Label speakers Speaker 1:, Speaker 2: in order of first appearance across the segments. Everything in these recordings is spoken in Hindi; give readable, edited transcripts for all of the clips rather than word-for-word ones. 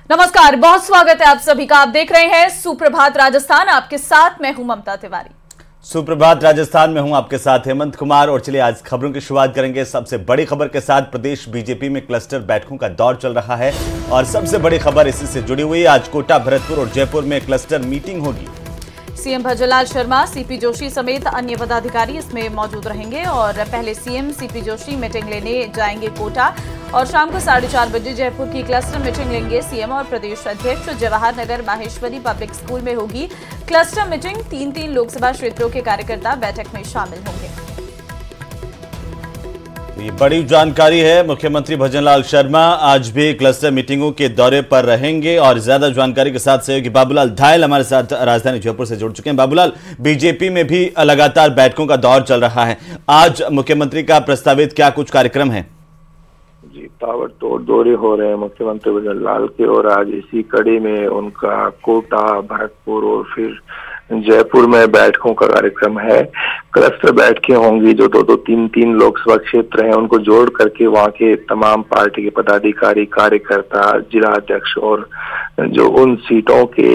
Speaker 1: नमस्कार, बहुत स्वागत है आप सभी का। आप देख रहे हैं सुप्रभात राजस्थान। आपके साथ मैं हूं ममता तिवारी।
Speaker 2: सुप्रभात राजस्थान में हूं आपके साथ हेमंत कुमार। और चलिए आज खबरों की शुरुआत करेंगे सबसे बड़ी खबर के साथ। प्रदेश बीजेपी में क्लस्टर बैठकों का दौर चल रहा है और सबसे बड़ी खबर इसी से जुड़ी हुई है। आज कोटा, भरतपुर और जयपुर में क्लस्टर मीटिंग होगी।
Speaker 1: सीएम भजनलाल शर्मा, सीपी जोशी समेत अन्य पदाधिकारी इसमें मौजूद रहेंगे और पहले सीएम सीपी जोशी मीटिंग लेने जाएंगे कोटा और शाम को 4:30 बजे जयपुर की क्लस्टर मीटिंग लेंगे सीएम और प्रदेश अध्यक्ष। जवाहर नगर माहेश्वरी पब्लिक स्कूल में होगी क्लस्टर मीटिंग। 3 लोकसभा क्षेत्रों के कार्यकर्ता बैठक में शामिल होंगे।
Speaker 2: ये बड़ी जानकारी है। मुख्यमंत्री भजनलाल शर्मा आज भी क्लस्टर मीटिंगों के दौरे पर रहेंगे और ज्यादा जानकारी के साथ सहयोगी बाबूलाल धायल हमारे साथ राजधानी जयपुर से जुड़ चुके हैं। बाबूलाल, बीजेपी में भी लगातार बैठकों का दौर चल रहा है। आज मुख्यमंत्री का प्रस्तावित क्या कुछ कार्यक्रम है?
Speaker 3: जी, ताबड़तोड़ दौरे हो रहे हैं मुख्यमंत्री भजनलाल के और आज इसी कड़ी में उनका कोटा, भरतपुर और फिर जयपुर में बैठकों का कार्यक्रम है। क्लस्टर बैठकें होंगी जो दो तीन लोकसभा क्षेत्र हैं उनको जोड़ करके वहाँ के तमाम पार्टी के पदाधिकारी, कार्यकर्ता, जिला अध्यक्ष और जो उन सीटों के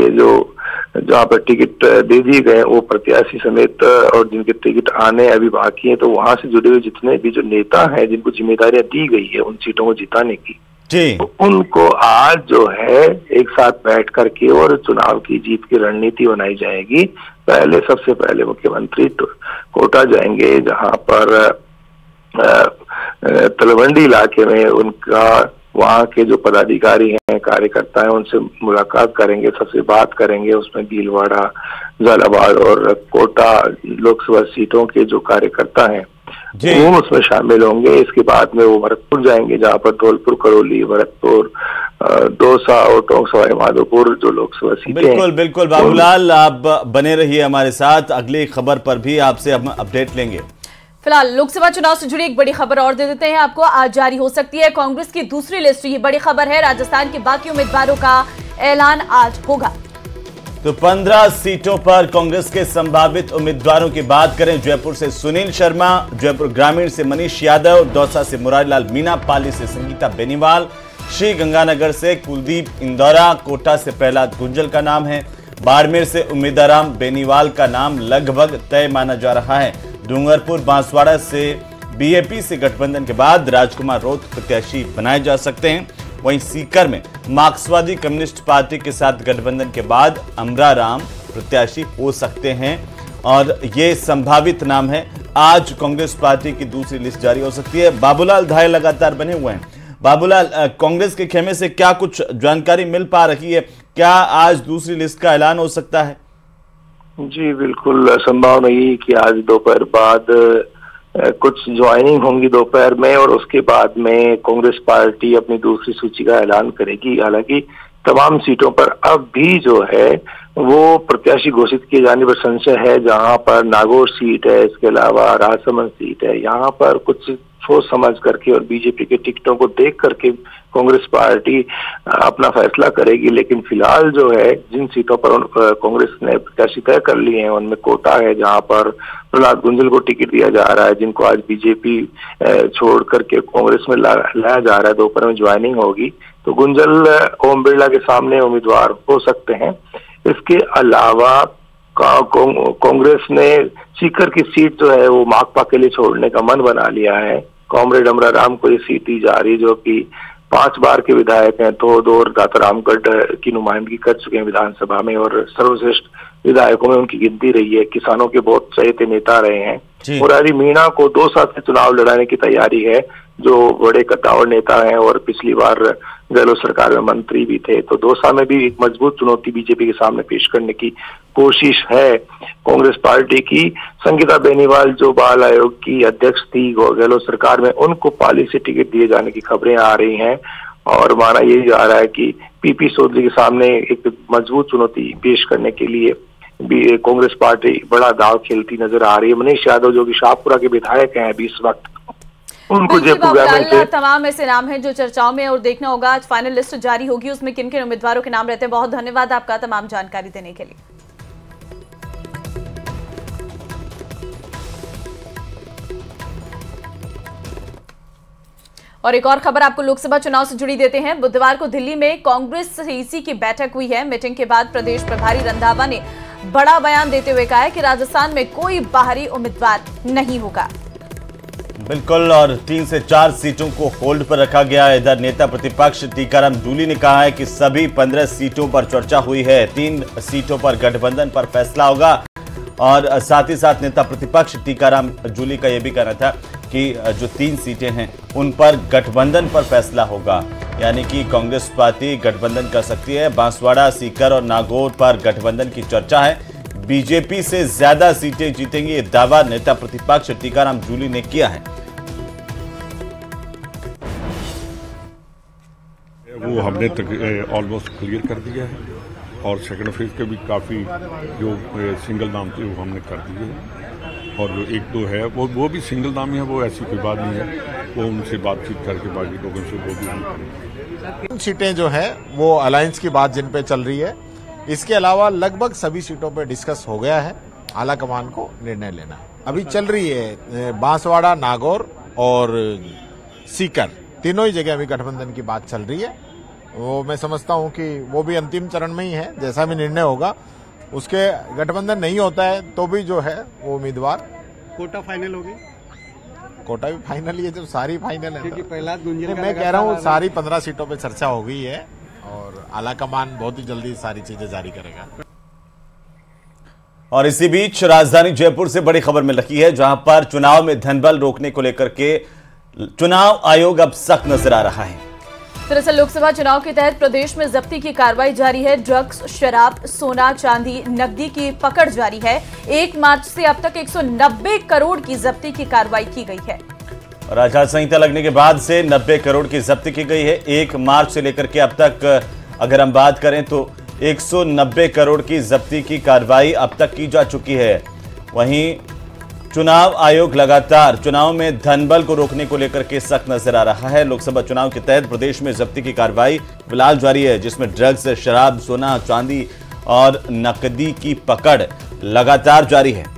Speaker 3: जहाँ पर टिकट दे दिए गए वो प्रत्याशी समेत और जिनके टिकट आने अभी बाकी हैं, तो वहां से जुड़े हुए जितने भी जो नेता हैं जिनको जिम्मेदारियां दी गई है उन सीटों को जिताने की, तो उनको आज जो है एक साथ बैठ करके और चुनाव की जीत की रणनीति बनाई जाएगी। सबसे पहले मुख्यमंत्री तो कोटा जाएंगे जहां पर तलवंडी इलाके में उनका वहाँ के जो पदाधिकारी हैं, कार्यकर्ता हैं, उनसे मुलाकात करेंगे, सबसे बात करेंगे। उसमें भीलवाड़ा, झालावाड़ और कोटा लोकसभा सीटों के जो कार्यकर्ता हैं वो उसमें शामिल होंगे। इसके बाद में वो भरतपुर जाएंगे जहाँ पर धौलपुर, करौली, भरतपुर, दौसा और टोंक सवाई माधोपुर जो लोकसभा सीटें हैं।
Speaker 2: बिल्कुल बाबूलाल, आप बने रहिए हमारे साथ। अगली खबर पर भी आपसे हम अपडेट लेंगे।
Speaker 1: फिलहाल लोकसभा चुनाव से जुड़ी एक बड़ी खबर और दे देते हैं आपको। आज जारी हो सकती है कांग्रेस की दूसरी लिस्ट। ये बड़ी खबर है। राजस्थान के बाकी उम्मीदवारों का ऐलान आज होगा।
Speaker 2: तो 15 सीटों पर कांग्रेस के संभावित उम्मीदवारों की बात करें। जयपुर से सुनील शर्मा, जयपुर ग्रामीण से मनीष यादव, दौसा से मुरारीलाल मीणा, पाली से संगीता बेनीवाल, श्री गंगानगर से कुलदीप इंदौरा, कोटा से प्रहलाद गुंजल का नाम है, बाड़मेर से उम्मीदवाराम बेनीवाल का नाम लगभग तय माना जा रहा है। डूंगरपुर, बांसवाड़ा से बीएपी से गठबंधन के बाद राजकुमार रोत प्रत्याशी बनाए जा सकते हैं। वहीं सीकर में मार्क्सवादी कम्युनिस्ट पार्टी के साथ गठबंधन के बाद अमराराम प्रत्याशी हो सकते हैं और ये संभावित नाम है। आज कांग्रेस पार्टी की दूसरी लिस्ट जारी हो सकती है। बाबूलाल धायल लगातार बने हुए हैं। बाबूलाल, कांग्रेस के खेमे से क्या कुछ जानकारी मिल पा रही है? क्या आज दूसरी लिस्ट का ऐलान हो सकता है?
Speaker 3: जी बिल्कुल, संभावना यही कि आज दोपहर बाद कुछ ज्वाइनिंग होंगी दोपहर में और उसके बाद में कांग्रेस पार्टी अपनी दूसरी सूची का ऐलान करेगी। हालांकि तमाम सीटों पर अब भी जो है वो प्रत्याशी घोषित किए जाने पर संशय है। जहां पर नागौर सीट है, इसके अलावा राजसमंद सीट है, यहाँ पर कुछ सोच समझ करके और बीजेपी के टिकटों को देख करके कांग्रेस पार्टी अपना फैसला करेगी। लेकिन फिलहाल जो है जिन सीटों पर कांग्रेस ने प्रत्याशी तय कर लिए हैं उनमें कोटा है जहां पर प्रहलाद गुंजल को टिकट दिया जा रहा है, जिनको आज बीजेपी छोड़ करके कांग्रेस में लाया जा रहा है। दोपहर में ज्वाइनिंग होगी तो गुंजल ओम बिरला के सामने उम्मीदवार हो सकते हैं। इसके अलावा कांग्रेस ने सीकर की सीट जो है वो माकपा के लिए छोड़ने का मन बना लिया है। कॉमरेड अमराराम को ये सीट दी जा रही है जो कि 5 बार के विधायक हैं, 2 और दातारामगढ़ की नुमाइंदगी कर चुके हैं विधानसभा में और सर्वश्रेष्ठ विधायकों में उनकी गिनती रही है। किसानों के बहुत चहेते नेता रहे हैं। मुरारी मीणा को 2 साल से चुनाव लड़ाने की तैयारी है, जो बड़े कद्दावर नेता हैं और पिछली बार गहलोत सरकार में मंत्री भी थे। तो दौसा में भी एक मजबूत चुनौती बीजेपी के सामने पेश करने की कोशिश है कांग्रेस पार्टी की। संगीता बेनीवाल जो बाल आयोग की अध्यक्ष थी गहलोत सरकार में, उनको पाली से टिकट दिए जाने की खबरें आ रही हैं और माना यही जा रहा है कि पीपी चौधरी के सामने एक मजबूत चुनौती पेश करने के लिए भी कांग्रेस पार्टी बड़ा दाव खेलती नजर आ रही है। मनीष यादव जो कि शाहपुरा के विधायक हैं अभी इस वक्त, उनको जयपुर ग्रामीण से
Speaker 1: तमाम ऐसे नाम हैं जो चर्चाओं में और देखना होगा आज फाइनल लिस्ट जारी होगी उसमें किन किन उम्मीदवारों के नाम रहते हैं। बहुत धन्यवाद आपका तमाम जानकारी देने के लिए। और एक और खबर आपको लोकसभा चुनाव से जुड़ी देते हैं। बुधवार को दिल्ली में कांग्रेस सीईसी की बैठक हुई है। मीटिंग के बाद प्रदेश प्रभारी रंधावा ने बड़ा बयान देते हुए कहा है कि राजस्थान में कोई बाहरी उम्मीदवार नहीं होगा।
Speaker 2: बिल्कुल, और 3 से 4 सीटों को होल्ड पर रखा गया है। इधर नेता प्रतिपक्ष टीकाराम जूली ने कहा है कि सभी 15 सीटों पर चर्चा हुई है, 3 सीटों पर गठबंधन पर फैसला होगा। और साथ ही साथ नेता प्रतिपक्ष टीकाराम जूली का यह भी कहना था कि जो 3 सीटें हैं उन पर गठबंधन पर फैसला होगा, यानी कि कांग्रेस पार्टी गठबंधन कर सकती है। बांसवाड़ा, सीकर और नागौर पर गठबंधन की चर्चा है। बीजेपी से ज्यादा सीटें जीतेंगी, ये दावा नेता प्रतिपक्ष टीकाराम जूली ने किया है।
Speaker 4: वो हमने ऑलमोस्ट क्लियर कर दिया है और सेकंड फेज के भी काफ़ी जो सिंगल नाम थे वो हमने कर दिए हैं। और जो 1-2 है वो भी सिंगल नाम ही है, वो ऐसी कोई बात नहीं है। वो उनसे बातचीत करके बाकी लोगों से वो भी हम करेंगे।
Speaker 5: सीटें जो है वो अलायंस की बात जिन पे चल रही है, इसके अलावा लगभग सभी सीटों पे डिस्कस हो गया है। आला कमान को निर्णय लेना अभी चल रही है। बांसवाड़ा, नागौर और सीकर तीनों ही जगह अभी गठबंधन की बात चल रही है। वो मैं समझता हूं कि वो भी अंतिम चरण में ही है। जैसा भी निर्णय होगा, उसके गठबंधन नहीं होता है तो भी जो है वो उम्मीदवार
Speaker 6: कोटा फाइनल होगी।
Speaker 5: कोटा भी फाइनल ही है, जब सारी फाइनल है
Speaker 6: क्योंकि प्रहलाद गुंजन
Speaker 5: मैं कह रहा हूँ सारी 15 सीटों पे चर्चा हो गई है और आला कमान बहुत ही जल्दी सारी चीजें जारी करेगा।
Speaker 2: और इसी बीच राजधानी जयपुर से बड़ी खबर मिल रही है, जहां पर चुनाव में धनबल रोकने को लेकर के चुनाव आयोग अब सख्त नजर आ रहा है।
Speaker 1: दरअसल लोकसभा चुनाव के तहत प्रदेश में जब्ती की कार्रवाई जारी है। ड्रग्स, शराब, सोना, चांदी, नकदी की पकड़ जारी है। 1 मार्च से अब तक 190 करोड़ की जब्ती की कार्रवाई की गई है।
Speaker 2: और आचार संहिता लगने के बाद से 90 करोड़ की जब्ती की गई है। 1 मार्च से लेकर के अब तक अगर हम बात करें तो 190 करोड़ की जब्ती की कार्रवाई अब तक की जा चुकी है। वहीं चुनाव आयोग लगातार चुनाव में धनबल को रोकने को लेकर के सख्त नजर आ रहा है। लोकसभा चुनाव के तहत प्रदेश में जब्ती की कार्रवाई फिलहाल जारी है, जिसमें ड्रग्स, शराब, सोना, चांदी और नकदी की पकड़ लगातार जारी है।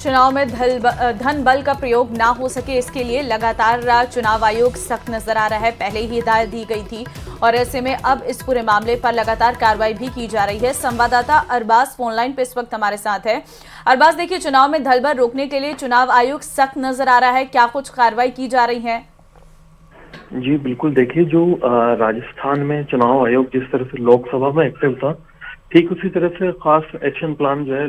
Speaker 1: चुनाव में धन बल का प्रयोग ना हो सके, इसके लिए लगातार चुनाव आयोग सख्त नजर आ रहा है। पहले ही हिदायत दी गई थी और ऐसे में अब इस पूरे मामले पर लगातार कार्रवाई भी की जा रही है। संवाददाता अरबाज फोनलाइन पे इस वक्त हमारे साथ है। अरबाज, देखिए, चुनाव में धन बल रोकने के लिए चुनाव आयोग सख्त नजर आ रहा है, क्या कुछ कार्रवाई की जा रही है?
Speaker 7: जी बिल्कुल, देखिए, जो राजस्थान में चुनाव आयोग जिस तरह से लोकसभा में एक्टिव था, ठीक उसी तरह से खास एक्शन प्लान जो है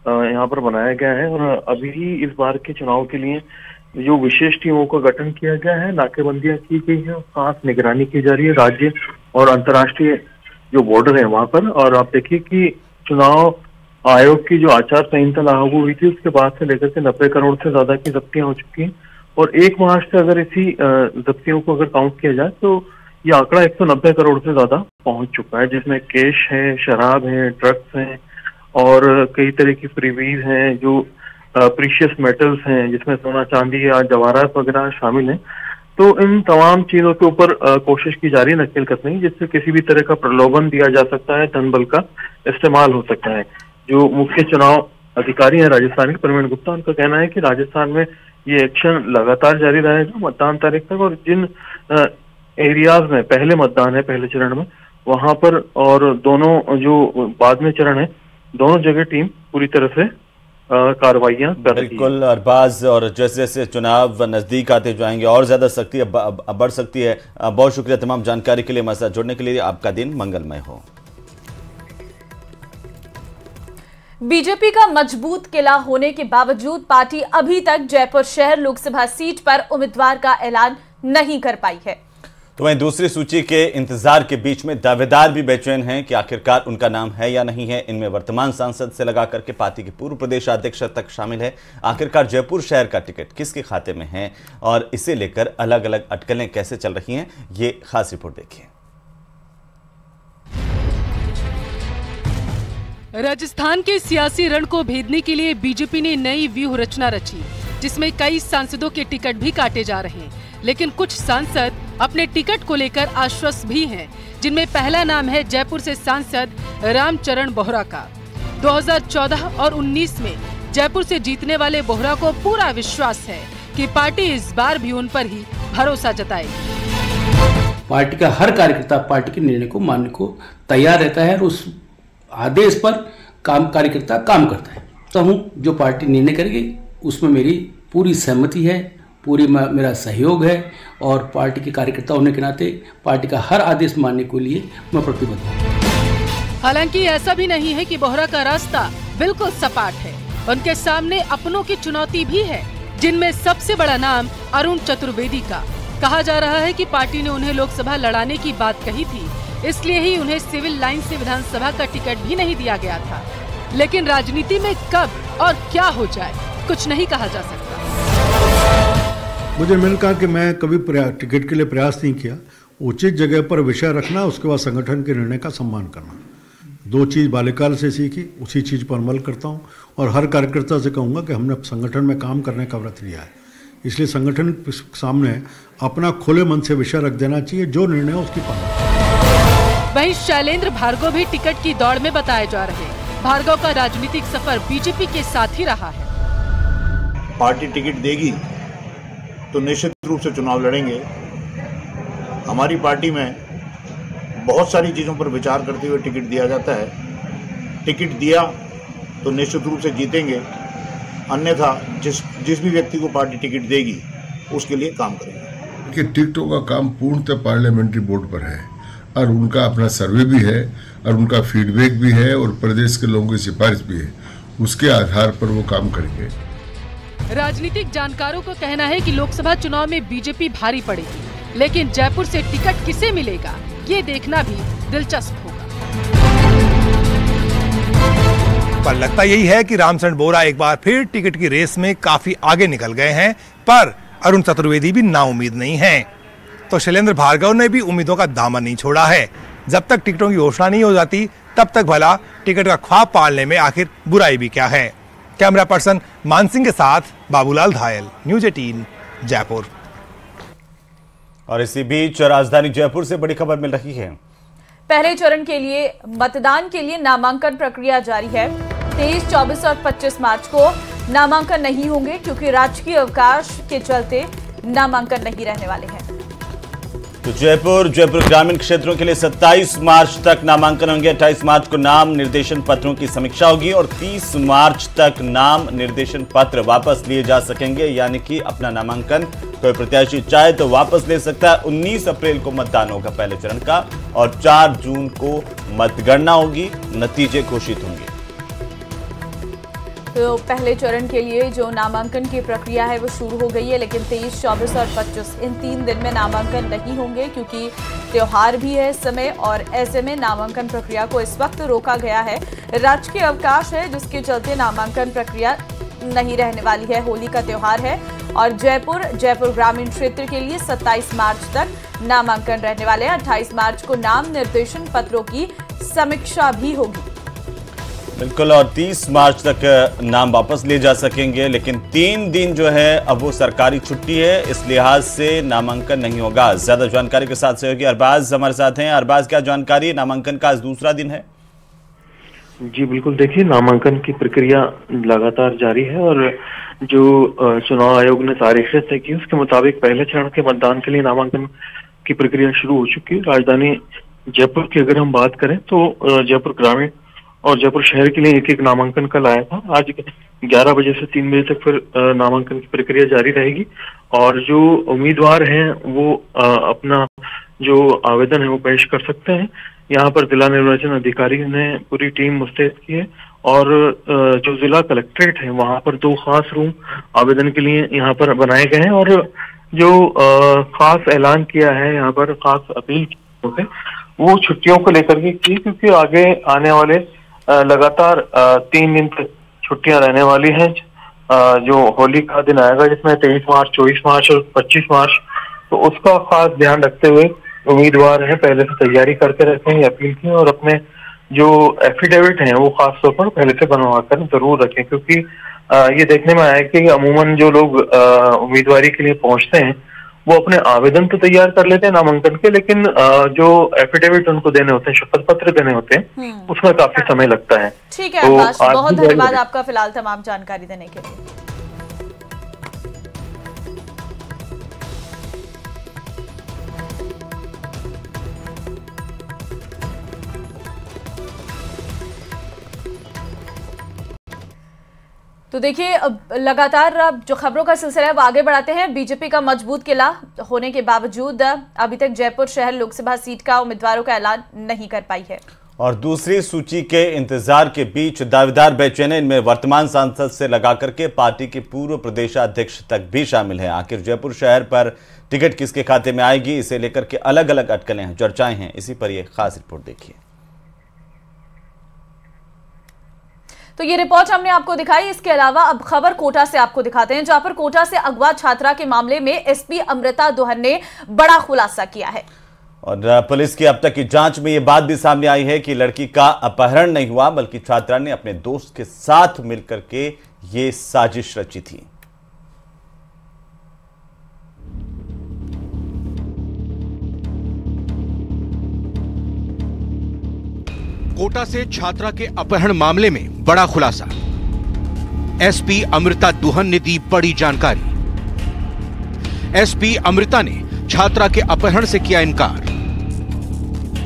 Speaker 7: यहाँ पर बनाया गया है। और अभी ही इस बार के चुनाव के लिए जो विशेष टीमों का गठन किया गया है, नाकेबंदियां की गई है, खास निगरानी की जा रही है राज्य और अंतर्राष्ट्रीय जो बॉर्डर है वहां पर। और आप देखिए कि चुनाव आयोग की जो आचार संहिता लागू हुई थी उसके बाद से लेकर के 90 करोड़ से ज्यादा की जब्तियां हो चुकी हैं। और 1 मार्च से अगर इसी जब्तियों को अगर काउंट किया जाए तो ये आंकड़ा 190 करोड़ से ज्यादा पहुंच चुका है, जिसमें कैश है, शराब है, ड्रग्स है और कई तरह की फ्रीवीज हैं, जो प्रीशियस मेटल्स हैं जिसमें सोना, चांदी या जवाहरात वगैरह शामिल हैं। तो इन तमाम चीजों के ऊपर कोशिश की जा रही है नकेल कसने की, जिससे किसी भी तरह का प्रलोभन दिया जा सकता है, धन बल का इस्तेमाल हो सकता है। जो मुख्य चुनाव अधिकारी हैं राजस्थान के, प्रवीण गुप्ता, उनका कहना है कि राजस्थान में ये एक्शन लगातार जारी रहेगा मतदान तारीख तक। और जिन एरियाज में पहले मतदान है, पहले चरण में, वहां पर और दोनों जो बाद में चरण है, दोनों जगह टीम पूरी तरह से कार्रवाइयां कर रही है।
Speaker 2: बिल्कुल अरबाज, और जैसे जैसे चुनाव नजदीक आते जाएंगे और ज्यादा सख्ती बढ़ सकती है। बहुत शुक्रिया तमाम जानकारी के लिए, हमारे साथ जुड़ने के लिए। आपका दिन मंगलमय हो।
Speaker 1: बीजेपी का मजबूत किला होने के बावजूद पार्टी अभी तक जयपुर शहर लोकसभा सीट पर उम्मीदवार का ऐलान नहीं कर पाई है।
Speaker 2: तो वहीं दूसरी सूची के इंतजार के बीच में दावेदार भी बेचैन हैं कि आखिरकार उनका नाम है या नहीं है। इनमें वर्तमान सांसद से लगा करके पार्टी के पूर्व प्रदेश अध्यक्ष तक शामिल है। आखिरकार जयपुर शहर का टिकट किसके खाते में है और इसे लेकर अलग अलग अटकलें कैसे चल रही हैं, ये खास रिपोर्ट देखिए।
Speaker 8: राजस्थान के सियासी रण को भेदने के लिए बीजेपी ने नई व्यूह रचना रची, जिसमें कई सांसदों के टिकट भी काटे जा रहे हैं। लेकिन कुछ सांसद अपने टिकट को लेकर आश्वस्त भी हैं, जिनमें पहला नाम है जयपुर से सांसद रामचरण बोहरा का। 2014 और 19 में जयपुर से जीतने वाले बोहरा को पूरा विश्वास है कि पार्टी इस बार भी उन पर ही भरोसा जताएगी।
Speaker 9: पार्टी का हर कार्यकर्ता पार्टी के निर्णय को मानने को तैयार रहता है और उस आदेश पर कार्यकर्ता काम करता है। तो हूँ जो पार्टी निर्णय करेगी उसमें मेरी पूरी सहमति है, पूरी मेरा सहयोग है और पार्टी के कार्यकर्ता होने के नाते पार्टी का हर आदेश मानने के लिए मैं प्रतिबद्ध हूँ।
Speaker 8: हालांकि ऐसा भी नहीं है कि बोहरा का रास्ता बिल्कुल सपाट है। उनके सामने अपनों की चुनौती भी है, जिनमें सबसे बड़ा नाम अरुण चतुर्वेदी का। कहा जा रहा है कि पार्टी ने उन्हें लोकसभा लड़ाने की बात कही थी, इसलिए ही उन्हें सिविल लाइन से विधानसभा का टिकट भी नहीं दिया गया था। लेकिन राजनीति में कब और क्या हो जाए कुछ नहीं कहा जा सकता।
Speaker 10: मुझे मैंने कहा कि मैं कभी टिकट के लिए प्रयास नहीं किया। उचित जगह पर विषय रखना, उसके बाद संगठन के निर्णय का सम्मान करना, दो चीज़ बाल्यकाल से सीखी, उसी चीज़ पर अमल करता हूँ और हर कार्यकर्ता से कहूँगा कि हमने संगठन में काम करने का व्रत लिया है, इसलिए संगठन के सामने अपना खुले मन से विषय रख देना चाहिए, जो निर्णय उसकी पालना।
Speaker 8: वहीं शैलेंद्र भार्गव भी टिकट की दौड़ में बताए जा रहे हैं। भार्गव का राजनीतिक सफर बीजेपी के साथ ही रहा है।
Speaker 11: पार्टी टिकट देगी तो निश्चित रूप से चुनाव लड़ेंगे। हमारी पार्टी में बहुत सारी चीज़ों पर विचार करते हुए टिकट दिया जाता है। टिकट दिया तो निश्चित रूप से जीतेंगे, अन्यथा जिस भी व्यक्ति को पार्टी टिकट देगी उसके लिए काम करेंगे।
Speaker 12: कि टिकटों का काम पूर्णतः पार्लियामेंट्री बोर्ड पर है और उनका अपना सर्वे भी है और उनका फीडबैक भी है और प्रदेश के लोगों की सिफारिश भी है, उसके आधार पर वो काम करेंगे।
Speaker 8: राजनीतिक जानकारों का कहना है कि लोकसभा चुनाव में बीजेपी भारी पड़ेगी, लेकिन जयपुर से टिकट किसे मिलेगा ये देखना भी दिलचस्प होगा।
Speaker 13: पर लगता यही है कि रामचंद्र बोहरा एक बार फिर टिकट की रेस में काफी आगे निकल गए हैं, पर अरुण चतुर्वेदी भी नाउम्मीद नहीं हैं। तो शैलेंद्र भार्गव ने भी उम्मीदों का दामन नहीं छोड़ा है। जब तक टिकटों की घोषणा नहीं हो जाती तब तक भला टिकट का ख्वाब पालने में आखिर बुराई भी क्या है। कैमरा पर्सन मान सिंह के साथ बाबूलाल धायल, न्यूज़ 18 जयपुर।
Speaker 2: और इसी बीच राजधानी जयपुर से बड़ी खबर मिल रही है।
Speaker 1: पहले चरण के लिए मतदान के लिए नामांकन प्रक्रिया जारी है। 23, 24 और 25 मार्च को नामांकन नहीं होंगे क्योंकि राजकीय अवकाश के चलते नामांकन नहीं रहने वाले हैं।
Speaker 2: तो जयपुर ग्रामीण क्षेत्रों के लिए 27 मार्च तक नामांकन होंगे। 28 मार्च को नाम निर्देशन पत्रों की समीक्षा होगी और 30 मार्च तक नाम निर्देशन पत्र वापस लिए जा सकेंगे, यानी कि अपना नामांकन कोई प्रत्याशी चाहे तो वापस ले सकता है। 19 अप्रैल को मतदान होगा पहले चरण का और 4 जून को मतगणना होगी, नतीजे घोषित होंगे।
Speaker 1: तो पहले चरण के लिए जो नामांकन की प्रक्रिया है वो शुरू हो गई है, लेकिन 23, 24 और 25 इन 3 दिन में नामांकन नहीं होंगे क्योंकि त्योहार भी है इस समय और ऐसे में नामांकन प्रक्रिया को इस वक्त रोका गया है। राजकीय अवकाश है जिसके चलते नामांकन प्रक्रिया नहीं रहने वाली है। होली का त्योहार है और जयपुर ग्रामीण क्षेत्र के लिए 27 मार्च तक नामांकन रहने वाले हैं। 28 मार्च को नाम निर्देशन पत्रों की समीक्षा भी होगी।
Speaker 2: बिल्कुल, और 30 मार्च तक नाम वापस लिए जा सकेंगे, लेकिन 3 दिन जो है अब वो सरकारी छुट्टी है, इस लिहाज से नामांकन नहीं होगा। ज्यादा जानकारी के साथ सहयोगी अरबाज हमारे साथ हैं। अरबाज, क्या जानकारी? नामांकन का आज दूसरा दिन है।
Speaker 7: जी बिल्कुल, देखिए नामांकन की प्रक्रिया लगातार जारी है और जो चुनाव आयोग ने तारीखें तय की उसके मुताबिक पहले चरण के मतदान के लिए नामांकन की प्रक्रिया शुरू हो चुकी है। राजधानी जयपुर की अगर हम बात करें तो जयपुर ग्रामीण और जयपुर शहर के लिए एक नामांकन कल आया था। आज 11 बजे से 3 बजे तक फिर नामांकन की प्रक्रिया जारी रहेगी और जो उम्मीदवार हैं वो अपना जो आवेदन है वो पेश कर सकते हैं। यहाँ पर जिला निर्वाचन अधिकारी ने पूरी टीम मुस्तैद की है और जो जिला कलेक्ट्रेट है वहाँ पर 2 खास रूम आवेदन के लिए यहाँ पर बनाए गए हैं और जो खास ऐलान किया है यहाँ पर, खास अपील की वो छुट्टियों को लेकर के की, क्योंकि आगे आने वाले लगातार 3 दिन तक छुट्टियां रहने वाली हैं। जो होली का दिन आएगा जिसमें 23 मार्च, 24 मार्च और 25 मार्च, तो उसका खास ध्यान रखते हुए उम्मीदवार हैं पहले से तैयारी करके रखें, ये अपील की, और अपने जो एफिडेविट हैं वो खास तौर पर पहले से बनवा कर जरूर रखें, क्योंकि ये देखने में आया कि अमूमन जो लोग उम्मीदवारी के लिए पहुंचते हैं वो अपने आवेदन तो तैयार कर लेते हैं नामांकन के, लेकिन जो एफिडेविट उनको देने होते हैं, शपथ पत्र देने होते हैं, उसमें काफी समय लगता है।
Speaker 1: ठीक है आकाश, बहुत धन्यवाद आपका फिलहाल तमाम जानकारी देने के लिए। तो देखिए, अब लगातार जो खबरों का सिलसिला है वो आगे बढ़ाते हैं। बीजेपी का मजबूत किला होने के बावजूद अभी तक जयपुर शहर लोकसभा सीट का उम्मीदवारों का ऐलान नहीं कर पाई है।
Speaker 2: और दूसरी सूची के इंतजार के बीच दावेदार बेचैन, इनमें वर्तमान सांसद से लगा करके पार्टी के पूर्व प्रदेशाध्यक्ष तक भी शामिल हैं। आखिर जयपुर शहर पर टिकट किसके खाते में आएगी, इसे लेकर के अलग अलग अटकलें हैं, चर्चाएं हैं। इसी पर यह खास रिपोर्ट देखिए।
Speaker 1: तो ये रिपोर्ट हमने आपको दिखाई। इसके अलावा अब खबर कोटा से आपको दिखाते हैं, जहां पर कोटा से अगवा छात्रा के मामले में एसपी अमृता दुहन ने बड़ा खुलासा किया है।
Speaker 2: और पुलिस की अब तक की जांच में यह बात भी सामने आई है कि लड़की का अपहरण नहीं हुआ, बल्कि छात्रा ने अपने दोस्त के साथ मिलकर के ये साजिश रची थी।
Speaker 14: कोटा से छात्रा के अपहरण मामले में बड़ा खुलासा। एसपी अमृता दुहन ने दी बड़ी जानकारी। एसपी अमृता ने छात्रा के अपहरण से किया इनकार।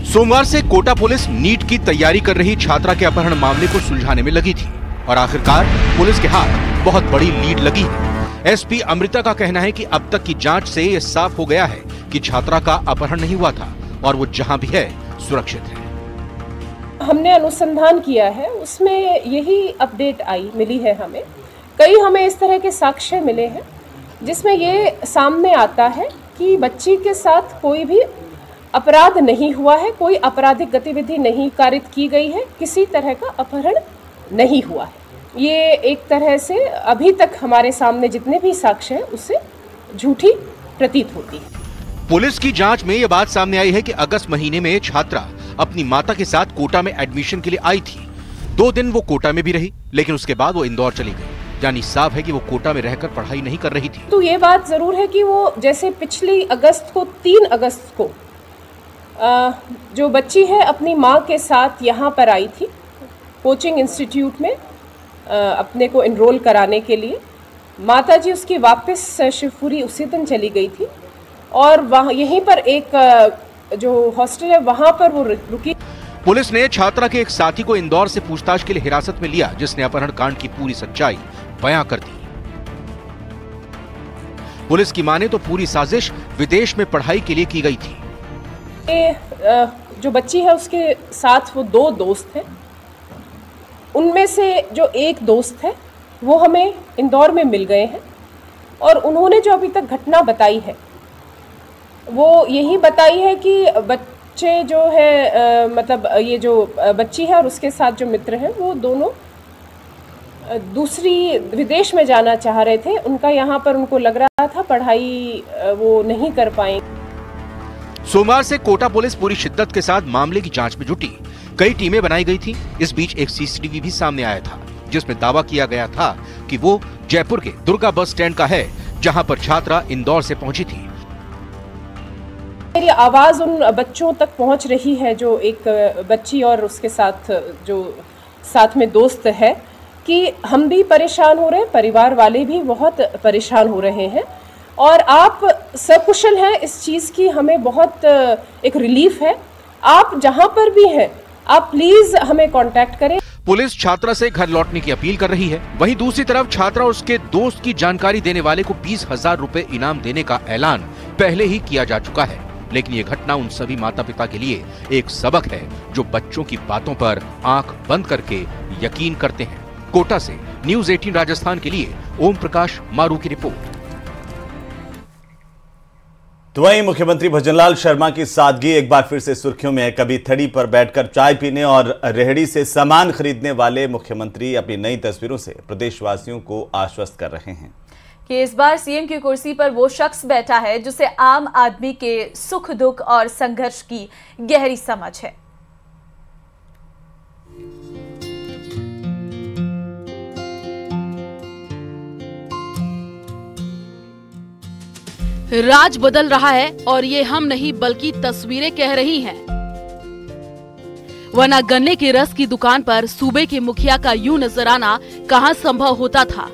Speaker 14: सोमवार से कोटा पुलिस नीट की तैयारी कर रही छात्रा के अपहरण मामले को सुलझाने में लगी थी और आखिरकार पुलिस के हाथ बहुत बड़ी लीड लगी है। एसपी अमृता का कहना है कि अब तक की जांच से यह साफ हो गया है कि छात्रा का अपहरण नहीं हुआ था और वो जहां भी है सुरक्षित है।
Speaker 15: हमने अनुसंधान किया है, उसमें यही अपडेट मिली है हमें। हमें इस तरह के साक्ष्य मिले हैं जिसमें ये सामने आता है कि बच्ची के साथ कोई भी अपराध नहीं हुआ है, कोई आपराधिक गतिविधि नहीं कारित की गई है, किसी तरह का अपहरण नहीं हुआ है। ये एक तरह से अभी तक हमारे सामने जितने भी साक्ष्य हैं उससे झूठी प्रतीत होती है।
Speaker 14: पुलिस की जांच में यह बात सामने आई है कि अगस्त महीने में छात्रा अपनी माता के साथ कोटा में एडमिशन के लिए आई थी। 2 दिन वो कोटा में भी रही, लेकिन उसके बाद वो इंदौर चली गई। यानी साफ है कि वो कोटा में रहकर पढ़ाई नहीं कर रही थी।
Speaker 15: तो ये बात जरूर है कि वो जैसे पिछली अगस्त को 3 अगस्त को जो बच्ची है अपनी माँ के साथ यहाँ पर आई थी कोचिंग इंस्टीट्यूट में अपने को एनरोल कराने के लिए। माता जी उसकी वापस शिवपुरी उसी दिन चली गई थी और वहाँ यहीं पर एक जो हॉस्टल है वहाँ पर वो रुकी।
Speaker 14: पुलिस ने छात्रा के एक साथी को इंदौर से पूछताछ के लिए हिरासत में लिया, जिसने अपहरण कांड की पूरी सच्चाई बयां कर दी। पुलिस की माने तो पूरी साजिश विदेश में पढ़ाई के लिए की गई थी।
Speaker 15: जो बच्ची है उसके साथ वो 2 दोस्त हैं। उनमें से जो एक दोस्त है वो हमें इंदौर में मिल गए हैं और उन्होंने जो अभी तक घटना बताई है वो यही बताई है कि बच्चे जो है मतलब ये जो बच्ची है और उसके साथ जो मित्र हैं वो दोनों दूसरी विदेश में जाना चाह रहे थे। उनका यहाँ पर उनको लग रहा था पढ़ाई वो नहीं कर पाएंगे।
Speaker 14: सोमवार से कोटा पुलिस पूरी शिद्दत के साथ मामले की जांच में जुटी। कई टीमें बनाई गई थी। इस बीच एक सीसीटीवी भी सामने आया था जिसमें दावा किया गया था कि वो जयपुर के दुर्गा बस स्टैंड का है, जहां पर छात्रा इंदौर से पहुंची थी।
Speaker 15: मेरी आवाज उन बच्चों तक पहुंच रही है जो एक बच्ची और उसके साथ जो साथ में दोस्त है कि हम भी परेशान हो रहे हैं, परिवार वाले भी बहुत परेशान हो रहे हैं और आप सकुशल हैं। इस चीज़ की हमें बहुत एक रिलीफ है। आप जहां पर भी हैं आप प्लीज हमें कांटेक्ट करें।
Speaker 14: पुलिस छात्रा से घर लौटने की अपील कर रही है। वहीं दूसरी तरफ छात्रा और उसके दोस्त की जानकारी देने वाले को 20,000 रुपए इनाम देने का ऐलान पहले ही किया जा चुका है। लेकिन ये घटना उन सभी माता पिता के लिए एक सबक है जो बच्चों की बातों पर आंख बंद करके यकीन करते हैं। कोटा से न्यूज़ 18 राजस्थान के लिए ओम प्रकाश मारू की रिपोर्ट।
Speaker 2: तो वहीं मुख्यमंत्री भजनलाल शर्मा की सादगी एक बार फिर से सुर्खियों में है। कभी थड़ी पर बैठकर चाय पीने और रेहड़ी से सामान खरीदने वाले मुख्यमंत्री अपनी नई तस्वीरों से प्रदेशवासियों को आश्वस्त कर रहे हैं
Speaker 1: कि इस बार सीएम की कुर्सी पर वो शख्स बैठा है जिसे आम आदमी के सुख दुख और संघर्ष की गहरी समझ है।
Speaker 8: राज बदल रहा है और ये हम नहीं बल्कि तस्वीरें कह रही हैं। वरना गन्ने के रस की दुकान पर सूबे के मुखिया का यूं नजर आना कहां संभव होता था।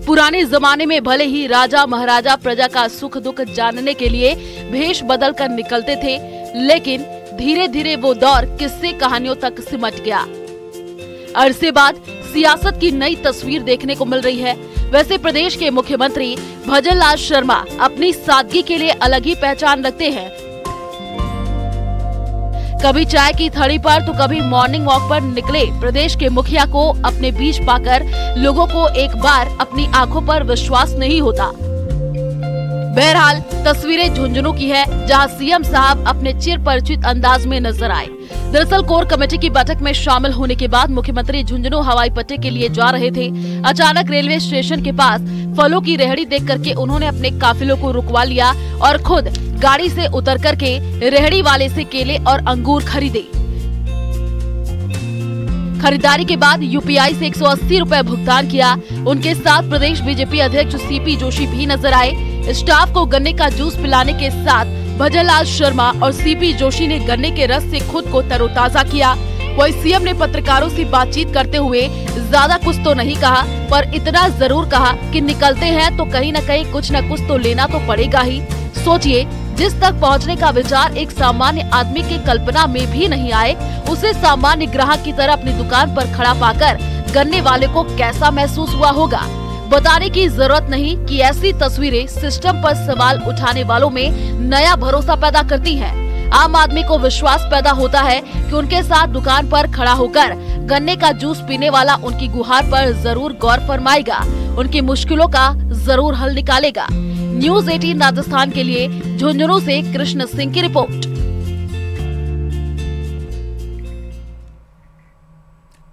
Speaker 8: पुराने जमाने में भले ही राजा महाराजा प्रजा का सुख दुख जानने के लिए भेष बदल कर निकलते थे, लेकिन धीरे धीरे वो दौर किस्से कहानियों तक सिमट गया। अरसे बाद सियासत की नई तस्वीर देखने को मिल रही है। वैसे प्रदेश के मुख्यमंत्री भजनलाल शर्मा अपनी सादगी के लिए अलग ही पहचान रखते हैं। कभी चाय की थड़ी पर तो कभी मॉर्निंग वॉक पर निकले प्रदेश के मुखिया को अपने बीच पाकर लोगों को एक बार अपनी आंखों पर विश्वास नहीं होता। बहरहाल तस्वीरें झुंझुनू की है, जहां सीएम साहब अपने चिर परिचित अंदाज में नजर आए। दरअसल कोर कमेटी की बैठक में शामिल होने के बाद मुख्यमंत्री झुंझुनू हवाई पट्टी के लिए जा रहे थे। अचानक रेलवे स्टेशन के पास फलों की रेहड़ी देख करके उन्होंने अपने काफिलों को रुकवा लिया और खुद गाड़ी से उतर करके रेहड़ी वाले से केले और अंगूर खरीदे। खरीदारी के बाद यूपीआई से 180 रुपए भुगतान किया। उनके साथ प्रदेश बीजेपी अध्यक्ष सीपी जोशी भी नजर आए। स्टाफ को गन्ने का जूस पिलाने के साथ भजनलाल शर्मा और सीपी जोशी ने गन्ने के रस से खुद को तरोताजा किया। वही सीएम ने पत्रकारों से बातचीत करते हुए ज्यादा कुछ तो नहीं कहा, पर इतना जरूर कहा कि निकलते हैं तो कहीं न कहीं कुछ न कुछ तो लेना तो पड़ेगा ही। सोचिए, जिस तक पहुंचने का विचार एक सामान्य आदमी की कल्पना में भी नहीं आए, उसे सामान्य ग्राहक की तरह अपनी दुकान पर खड़ा पाकर गन्ने वाले को कैसा महसूस हुआ होगा। बताने की जरूरत नहीं कि ऐसी तस्वीरें सिस्टम पर सवाल उठाने वालों में नया भरोसा पैदा करती हैं। आम आदमी को विश्वास पैदा होता है कि उनके साथ दुकान पर खड़ा होकर गन्ने का जूस पीने वाला उनकी गुहार पर जरूर गौर फरमाएगा, उनकी मुश्किलों का जरूर हल निकालेगा। न्यूज़ 18 राजस्थान के लिए झुंझुनू से कृष्ण सिंह की रिपोर्ट।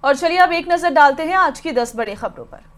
Speaker 1: और चलिए अब एक नजर डालते हैं आज की 10 बड़ी खबरों पर।